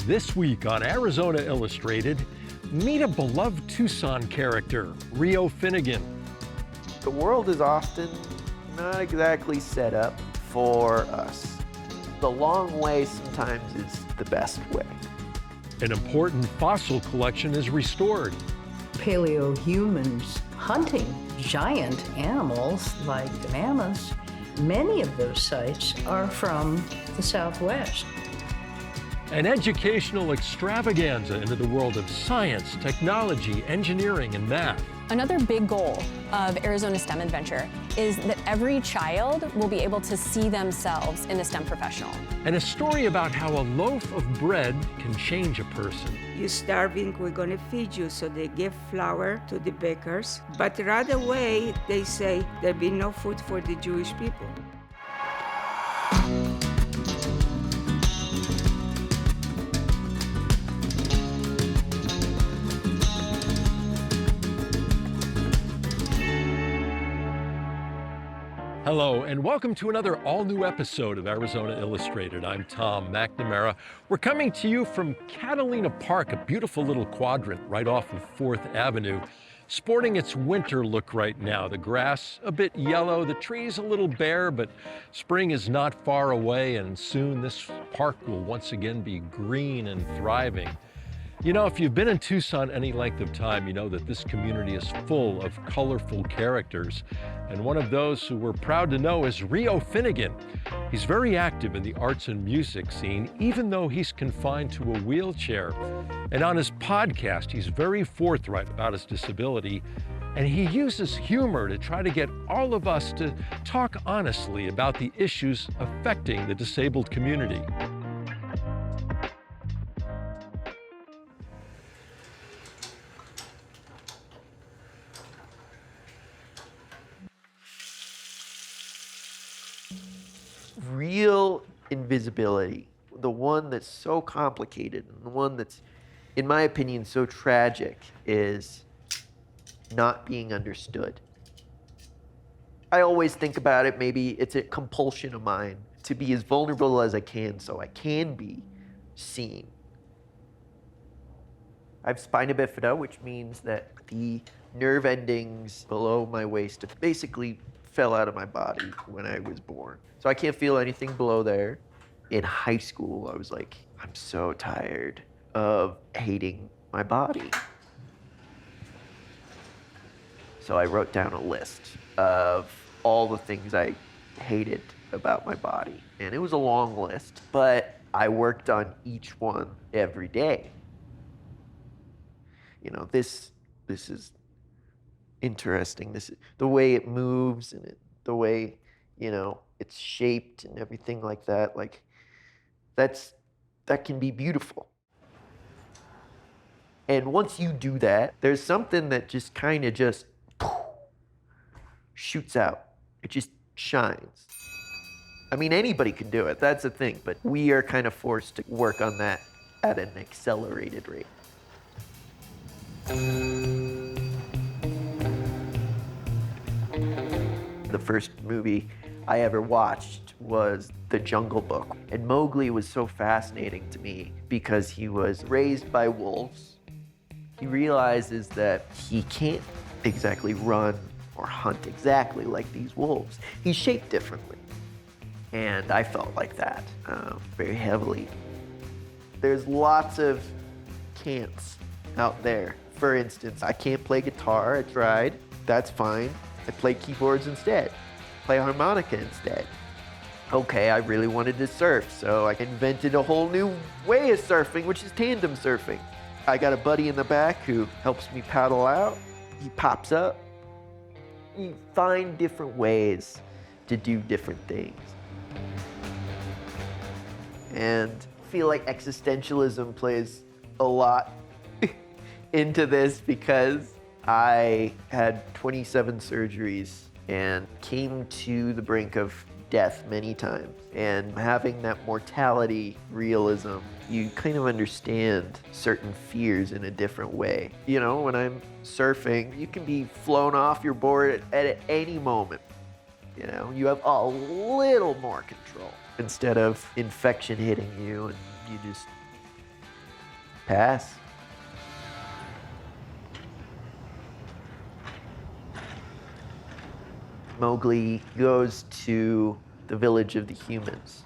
This week on Arizona Illustrated, meet a beloved Tucson character, Rio Finnegan. The world is often not exactly set up for us. The long way sometimes is the best way. An important fossil collection is restored. Paleo-humans hunting giant animals like the mammoths. Many of those sites are from the Southwest. An educational extravaganza into the world of science, technology, engineering, and math. Another big goal of Arizona STEM Adventure is that every child will be able to see themselves in a STEM professional. And a story about how a loaf of bread can change a person. You're starving, we're gonna feed you. So they give flour to the bakers. But right away, they say there'll be no food for the Jewish people. Hello, and welcome to another all-new episode of Arizona Illustrated. I'm Tom McNamara. We're coming to you from Catalina Park, a beautiful little quadrant right off of 4th Avenue, sporting its winter look right now. The grass a bit yellow, the trees a little bare, but spring is not far away, and soon this park will once again be green and thriving. You know, if you've been in Tucson any length of time, you know that this community is full of colorful characters. And one of those who we're proud to know is Rio Finnegan. He's very active in the arts and music scene, even though he's confined to a wheelchair. And on his podcast, he's very forthright about his disability. And he uses humor to try to get all of us to talk honestly about the issues affecting the disabled community. Real invisibility, the one that's so complicated and the one that's, in my opinion, so tragic, is not being understood. I always think about it, maybe it's a compulsion of mine to be as vulnerable as I can so I can be seen. I have spina bifida, which means that the nerve endings below my waist basically fell out of my body when I was born. So I can't feel anything below there. In high school, I was like, I'm so tired of hating my body. So I wrote down a list of all the things I hated about my body. And it was a long list, but I worked on each one every day. You know, this is interesting. This is the way it moves and the way, you know, it's shaped and everything like that. Like, that can be beautiful. And once you do that, there's something that just kind of just shoots out. It just shines. I mean, anybody can do it. That's the thing. But we are kind of forced to work on that at an accelerated rate. The first movie I ever watched was The Jungle Book. And Mowgli was so fascinating to me because he was raised by wolves. He realizes that he can't exactly run or hunt exactly like these wolves. He's shaped differently. And I felt like that very heavily. There's lots of can'ts out there. For instance, I can't play guitar. I tried. That's fine. I play keyboards instead. Play harmonica instead. Okay, I really wanted to surf, so I invented a whole new way of surfing, which is tandem surfing. I got a buddy in the back who helps me paddle out. He pops up. You find different ways to do different things. And I feel like existentialism plays a lot into this because I had 27 surgeries and came to the brink of death many times. And having that mortality realism, you kind of understand certain fears in a different way. You know, when I'm surfing, you can be flown off your board at any moment. You know, you have a little more control instead of infection hitting you and you just Pass. Mowgli goes to the village of the humans.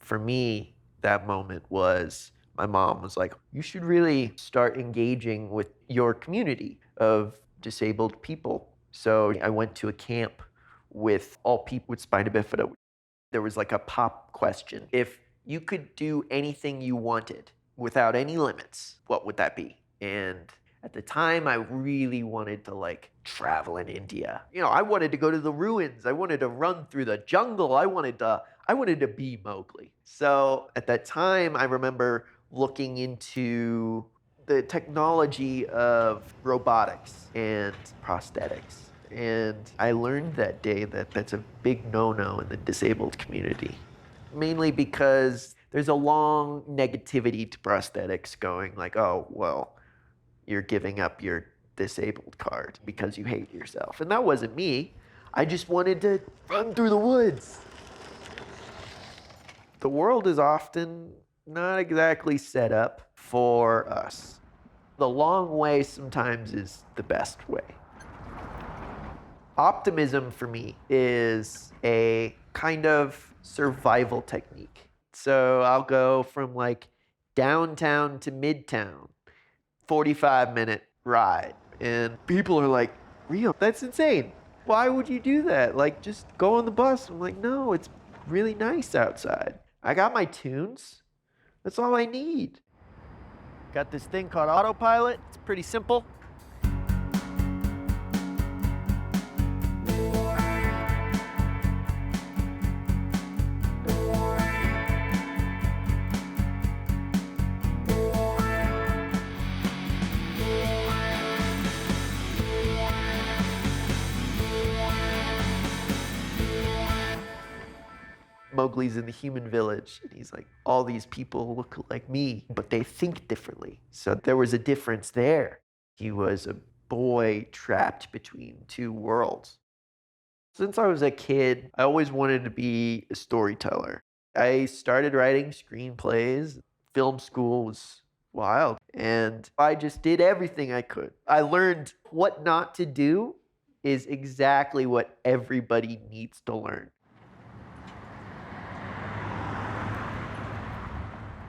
For me, that moment was my mom was like, you should really start engaging with your community of disabled people. So I went to a camp with all people with spina bifida. There was like a pop question. If you could do anything you wanted without any limits, what would that be? And at the time, I really wanted to like travel in India. You know, I wanted to go to the ruins. I wanted to run through the jungle. I wanted to be Mowgli. So at that time, I remember looking into the technology of robotics and prosthetics. And I learned that day that that's a big no-no in the disabled community, mainly because there's a long negativity to prosthetics going like, oh, well, you're giving up your disabled card because you hate yourself. And that wasn't me. I just wanted to run through the woods. The world is often not exactly set up for us. The long way sometimes is the best way. Optimism for me is a kind of survival technique. So I'll go from like downtown to midtown, 45-minute ride. And people are like, Rio, that's insane. Why would you do that? Like, just go on the bus. I'm like, no, it's really nice outside. I got my tunes. That's all I need. Got this thing called autopilot. It's pretty simple. Mowgli's in the human village, and he's like, all these people look like me, but they think differently. So there was a difference there. He was a boy trapped between two worlds. Since I was a kid, I always wanted to be a storyteller. I started writing screenplays. Film school was wild, and I just did everything I could. I learned what not to do is exactly what everybody needs to learn.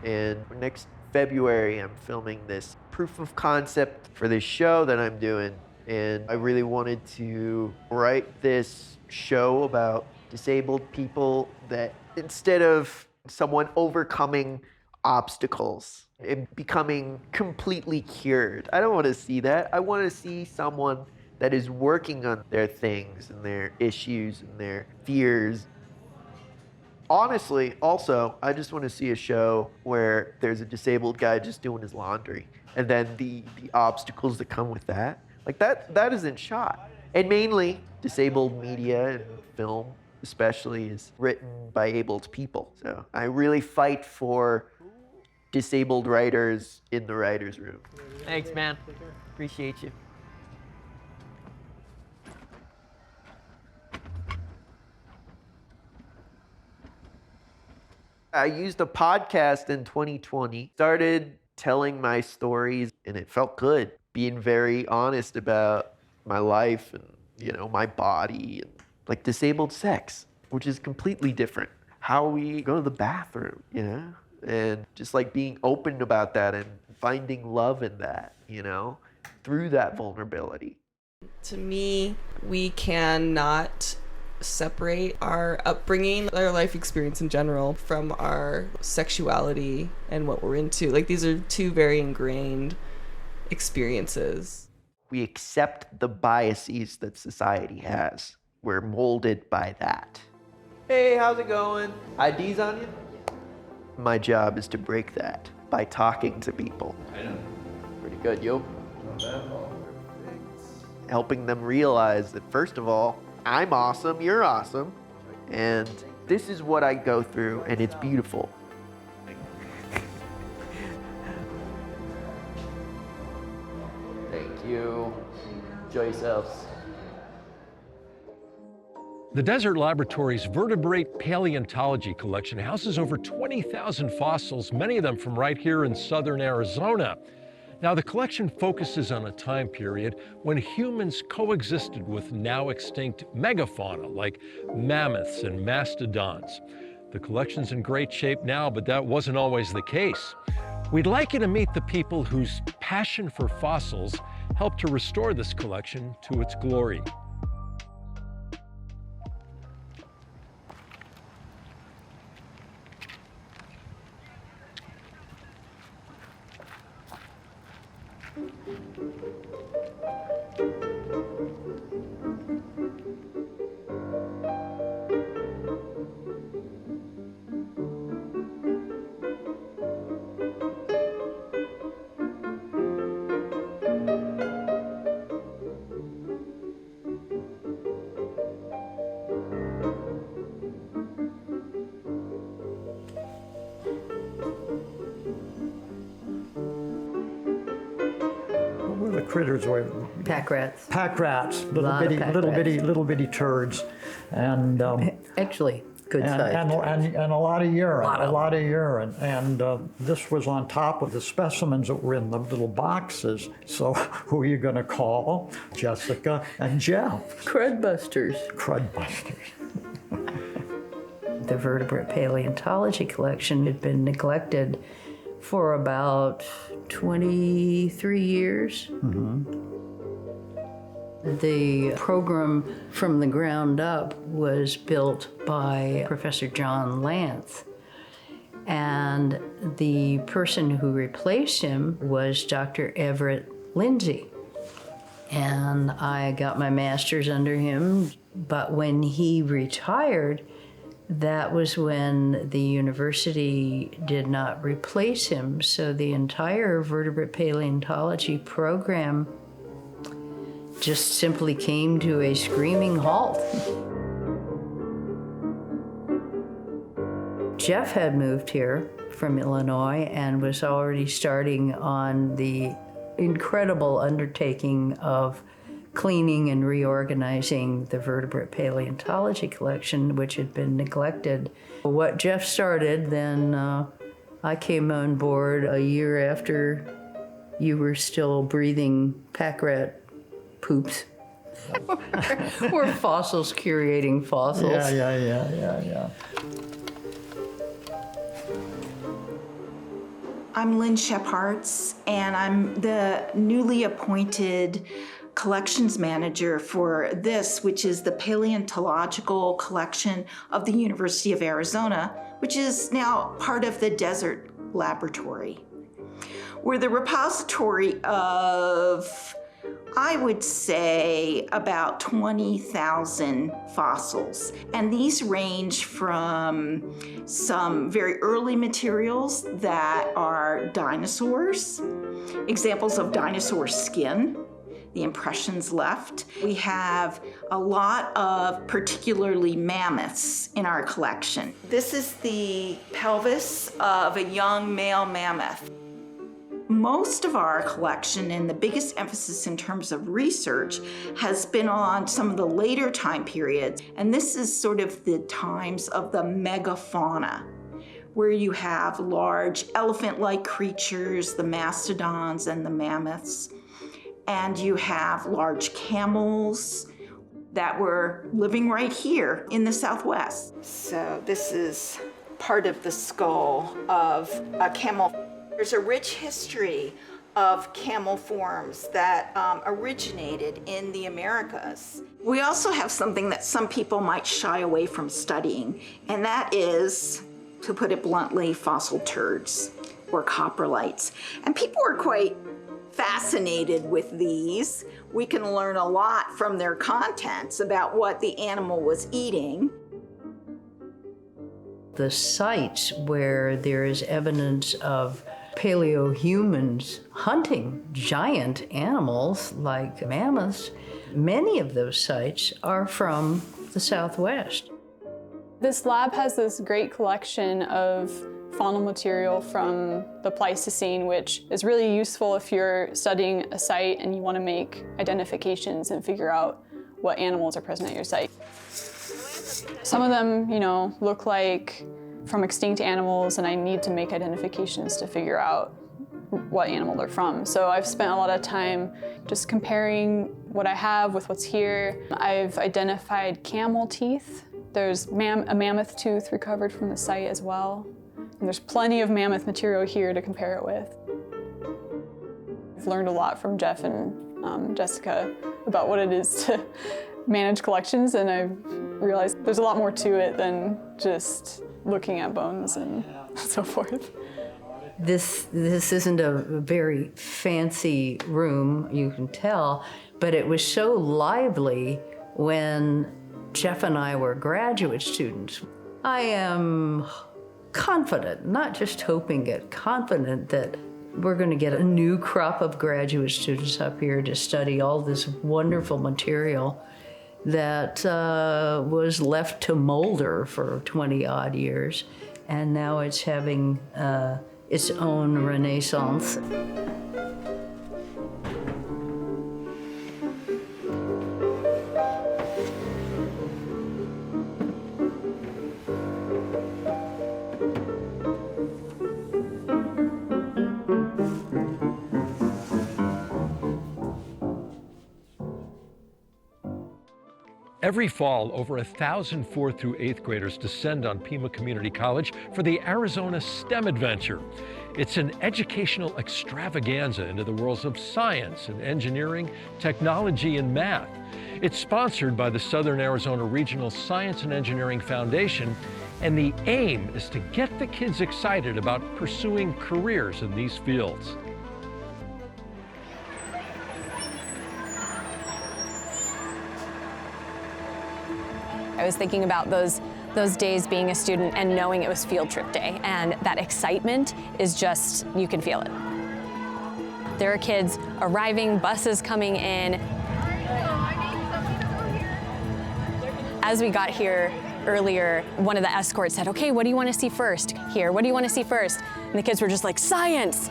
And next February, I'm filming this proof of concept for this show that I'm doing. And I really wanted to write this show about disabled people that instead of someone overcoming obstacles and becoming completely cured, I don't want to see that. I want to see someone that is working on their things and their issues and their fears. Honestly, also, I just want to see a show where there's a disabled guy just doing his laundry, and then the obstacles that come with that. Like that isn't shot. And mainly, disabled media and film, especially, is written by abled people. So I really fight for disabled writers in the writer's room. Thanks, man. Appreciate you. I used a podcast in 2020, started telling my stories, and it felt good, being very honest about my life and, you know, my body and like disabled sex, which is completely different. How we go to the bathroom, you know, and just like being open about that and finding love in that, you know, through that vulnerability. To me, we cannot separate our upbringing, our life experience in general, from our sexuality and what we're into. Like, these are two very ingrained experiences. We accept the biases that society has. We're molded by that. Hey, how's it going? IDs on you? My job is to break that by talking to people. I know. Pretty good, yo. Helping them realize that, first of all, I'm awesome, you're awesome, and this is what I go through, and it's beautiful. Thank you. Enjoy yourselves. The Desert Laboratory's Vertebrate Paleontology collection houses over 20,000 fossils, many of them from right here in southern Arizona. Now, the collection focuses on a time period when humans coexisted with now extinct megafauna like mammoths and mastodons. The collection's in great shape now, but that wasn't always the case. We'd like you to meet the people whose passion for fossils helped to restore this collection to its glory. What were the critters were? Pack rats. Pack rats, little Lot of bitty, pack little rats. bitty, little bitty turds, and Actually, good and, size. and a lot of urine, Lot a of- lot of urine, and this was on top of the specimens that were in the little boxes. So who are you going to call? Jessica and Jeff, Crud busters. crud busters. The Vertebrate Paleontology collection had been neglected for about 23 years. The program from the ground up was built by Professor John Lantz. And the person who replaced him was Dr. Everett Lindsay. And I got my master's under him, but when he retired, that was when the university did not replace him. So the entire vertebrate paleontology program just simply came to a screaming halt. Jeff had moved here from Illinois and was already starting on the incredible undertaking of cleaning and reorganizing the vertebrate paleontology collection, which had been neglected. What Jeff started, then I came on board a year after you were still breathing pack rat poops. We're fossils curating fossils. Yeah. I'm Lynn Shepharts, and I'm the newly appointed collections manager for this, which is the Paleontological Collection of the University of Arizona, which is now part of the Desert Laboratory. We're the repository of, I would say, about 20,000 fossils. And these range from some very early materials that are dinosaurs, examples of dinosaur skin, the impressions left. We have a lot of particularly mammoths in our collection. This is the pelvis of a young male mammoth. Most of our collection, and the biggest emphasis in terms of research, has been on some of the later time periods. And this is sort of the times of the megafauna, where you have large elephant-like creatures, the mastodons and the mammoths. And you have large camels that were living right here in the Southwest. So this is part of the skull of a camel. There's a rich history of camel forms that originated in the Americas. We also have something that some people might shy away from studying, and that is, to put it bluntly, fossil turds or coprolites. And people are quite fascinated with these. We can learn a lot from their contents about what the animal was eating. The sites where there is evidence of paleo-humans hunting giant animals like mammoths, many of those sites are from the Southwest. This lab has this great collection of faunal material from the Pleistocene, which is really useful if you're studying a site and you want to make identifications and figure out what animals are present at your site. Some of them, look like from extinct animals, and I need to make identifications to figure out what animal they're from. So I've spent a lot of time just comparing what I have with what's here. I've identified camel teeth. There's a mammoth tooth recovered from the site as well. And there's plenty of mammoth material here to compare it with. I've learned a lot from Jeff and Jessica about what it is to manage collections, and I've realized there's a lot more to it than just looking at bones and so forth. This isn't a very fancy room, you can tell, but it was so lively when Jeff and I were graduate students. I am confident, not just hoping it, confident that we're going to get a new crop of graduate students up here to study all this wonderful material that was left to molder for 20-odd years, and now it's having its own renaissance. Every fall, over 1,000 4th through 8th graders descend on Pima Community College for the Arizona STEM Adventure. It's an educational extravaganza into the worlds of science and engineering, technology, and math. It's sponsored by the Southern Arizona Regional Science and Engineering Foundation, and the aim is to get the kids excited about pursuing careers in these fields. I was thinking about those days being a student and knowing it was field trip day, and that excitement is just, you can feel it. There are kids arriving, buses coming in. As we got here earlier, one of the escorts said, "Okay, what do you want to see first here? What do you want to see first?" And the kids were just like, "Science!"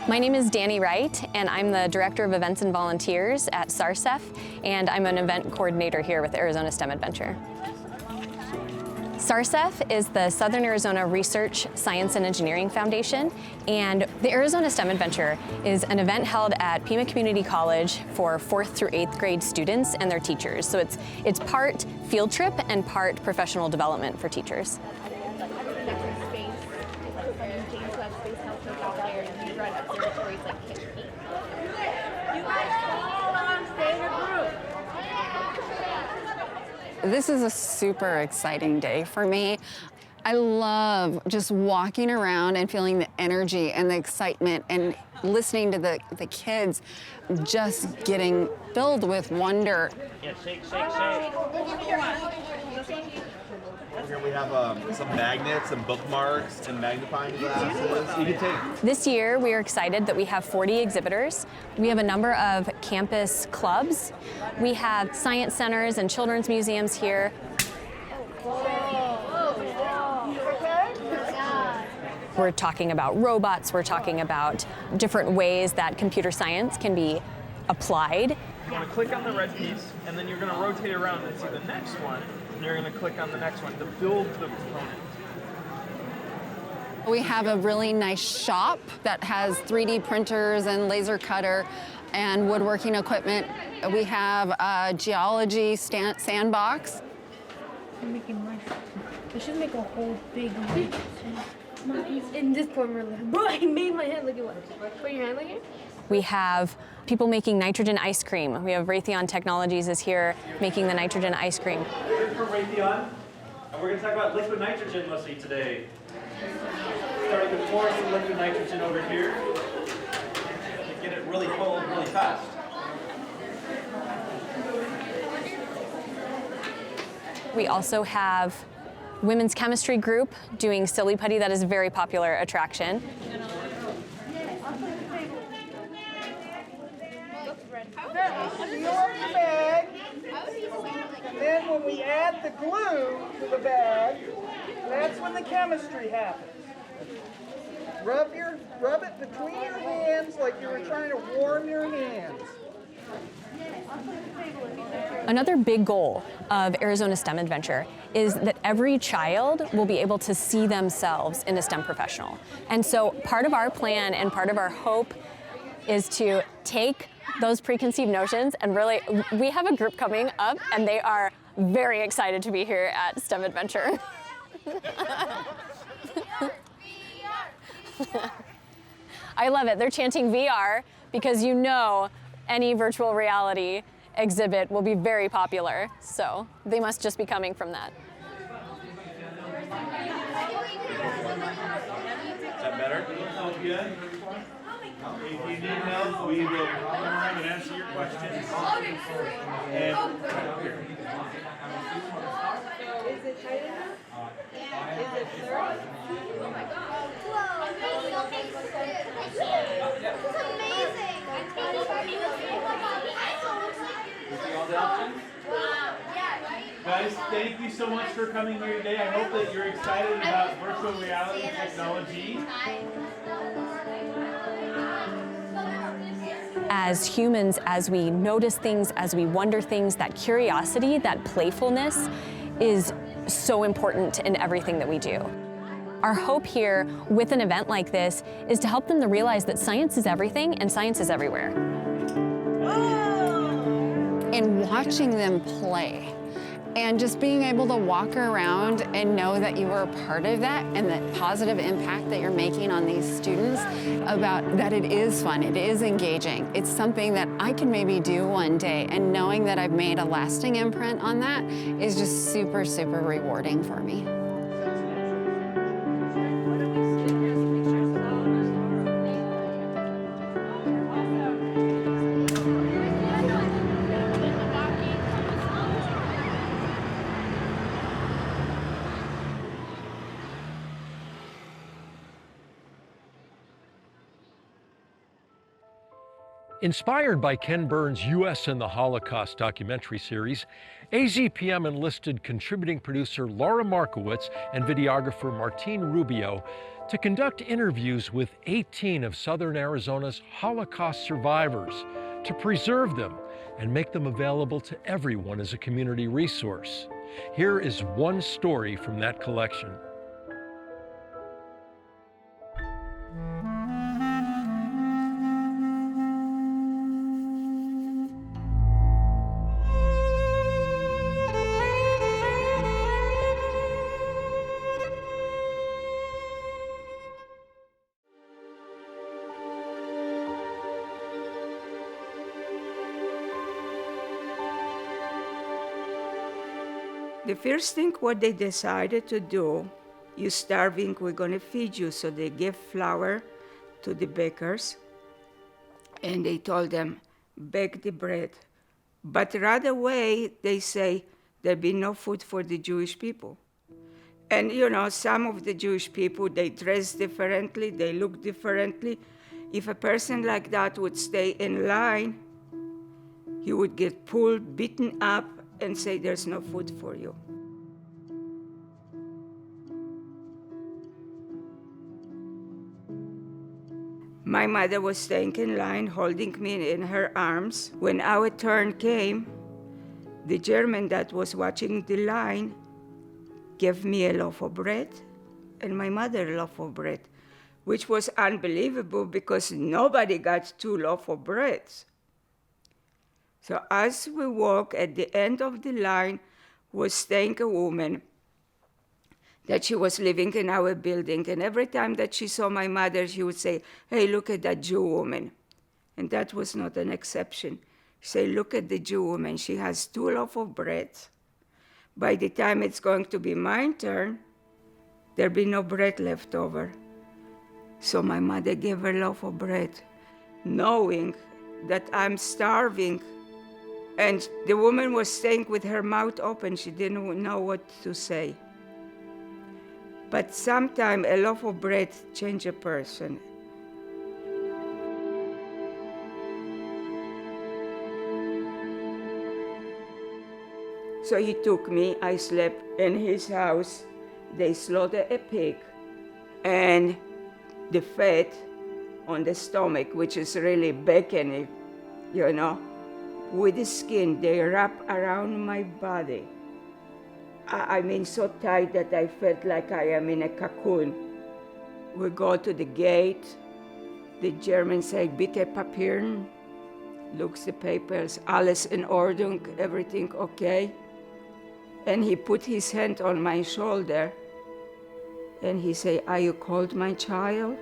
My name is Danny Wright, and I'm the Director of Events and Volunteers at SARSEF, and I'm an event coordinator here with Arizona STEM Adventure. SARSEF is the Southern Arizona Research, Science, and Engineering Foundation, and the Arizona STEM Adventure is an event held at Pima Community College for 4th through 8th grade students and their teachers. So it's part field trip and part professional development for teachers. This is a super exciting day for me. I love just walking around and feeling the energy and the excitement and listening to the kids just getting filled with wonder. Yeah, shake. Here we have some magnets, some bookmarks, and magnifying glasses. You can take. This year, we are excited that we have 40 exhibitors. We have a number of campus clubs. We have science centers and children's museums here. We're talking about robots. We're talking about different ways that computer science can be applied. You want to click on the red piece, and then you're going to rotate around and see the next one. And you're going to click on the next one to build the component. We have a really nice shop that has 3D printers and laser cutter and woodworking equipment. We have a geology sandbox. I'm making my. I should make a whole big one. In this corner, bro, I made my hand look at what? Put your hand like it? We have people making nitrogen ice cream. We have Raytheon Technologies is here making the nitrogen ice cream. We're from Raytheon, and we're going to talk about liquid nitrogen mostly today. Starting with pour some liquid nitrogen over here. To get it really cold really fast. We also have women's chemistry group doing silly putty. That is a very popular attraction. Seal up the bag, and then when we add the glue to the bag, that's when the chemistry happens. Rub it between your hands like you were trying to warm your hands. Another big goal of Arizona STEM Adventure is that every child will be able to see themselves in a STEM professional. And so part of our plan and part of our hope is to take those preconceived notions and really, we have a group coming up and they are very excited to be here at STEM Adventure. I love it. They're chanting VR because you know any virtual reality exhibit will be very popular. So they must just be coming from that. Is that better? Sounds good? If you need help, we will come around and answer your questions. And here. Is it tight enough? Is it thorough? Oh my God. Whoa. This is amazing. All the options? Guys, thank you so much for coming here today. I hope that you're excited about virtual reality technology. As humans, as we notice things, as we wonder things, that curiosity, that playfulness is so important in everything that we do. Our hope here with an event like this is to help them to realize that science is everything and science is everywhere. And watching them play and just being able to walk around and know that you were a part of that and the positive impact that you're making on these students, about that it is fun, it is engaging. It's something that I can maybe do one day, and knowing that I've made a lasting imprint on that is just super, super rewarding for me. Inspired by Ken Burns' U.S. and the Holocaust documentary series, AZPM enlisted contributing producer Laura Markowitz and videographer Martine Rubio to conduct interviews with 18 of Southern Arizona's Holocaust survivors to preserve them and make them available to everyone as a community resource. Here is one story from that collection. The first thing what they decided to do, you're starving, we're gonna feed you. So they gave flour to the bakers and they told them, bake the bread. But right away, they say, there'll be no food for the Jewish people. And you know, some of the Jewish people, they dress differently, they look differently. If a person like that would stay in line, he would get pulled, beaten up, and say there's no food for you. My mother was staying in line, holding me in her arms. When our turn came, the German that was watching the line gave me a loaf of bread and my mother a loaf of bread, which was unbelievable because nobody got 2 loaves of bread. So as we walk, at the end of the line was staying a woman that she was living in our building. And every time that she saw my mother, she would say, hey, look at that Jew woman. And that was not an exception. She said, look at the Jew woman. She has 2 loaves of bread. By the time it's going to be my turn, there'll be no bread left over. So my mother gave her a loaf of bread, knowing that I'm starving. And the woman was staying with her mouth open. She didn't know what to say. But sometimes a loaf of bread changes a person. So he took me. I slept in his house. They slaughtered a pig. And the fat on the stomach, which is really bacony, you know, with the skin. They wrap around my body. I mean, so tight that I felt like I am in a cocoon. We go to the gate. The German say, "Bitte Papieren." Looks the papers, alles in Ordnung, everything okay. And he put his hand on my shoulder and he say, "Are you cold, my child?"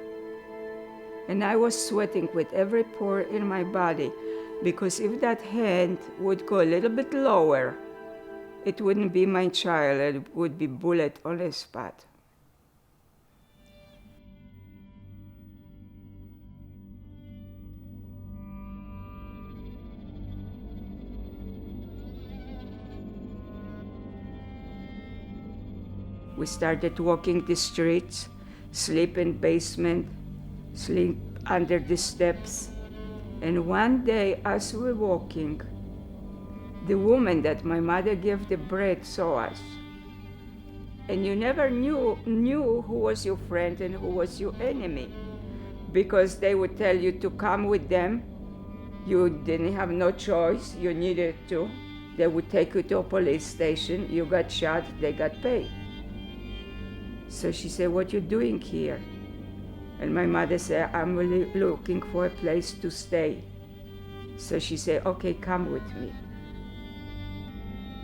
And I was sweating with every pore in my body, because if that hand would go a little bit lower, it wouldn't be my child, it would be bullet on the spot. We started walking the streets, sleep in basement, sleep under the steps. And one day, as we were walking, the woman that my mother gave the bread saw us. And you never knew who was your friend and who was your enemy, because they would tell you to come with them. You didn't have no choice, you needed to. They would take you to a police station, you got shot, they got paid. So she said, "What you doing here?" And my mother said, "I'm really looking for a place to stay." So she said, "Okay, come with me."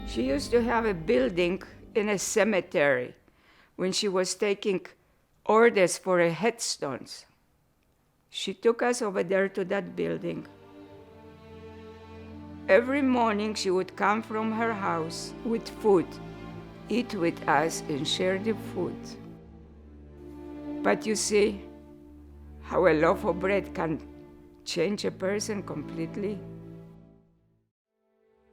She used to have a building in a cemetery when she was taking orders for headstones. She took us over there to that building. Every morning she would come from her house with food, eat with us and share the food. But you see how a loaf of bread can change a person completely.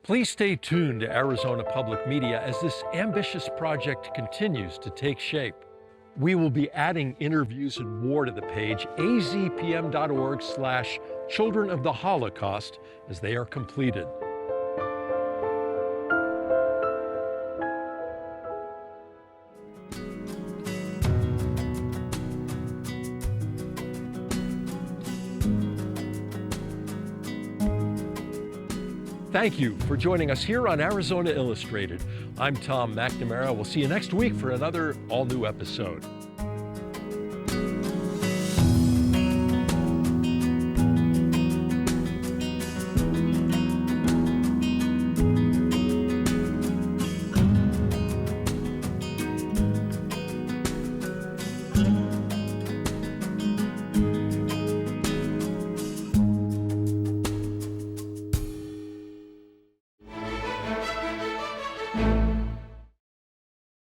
Please stay tuned to Arizona Public Media as this ambitious project continues to take shape. We will be adding interviews and more to the page, azpm.org/Children of the Holocaust, as they are completed. Thank you for joining us here on Arizona Illustrated. I'm Tom McNamara. We'll see you next week for another all-new episode.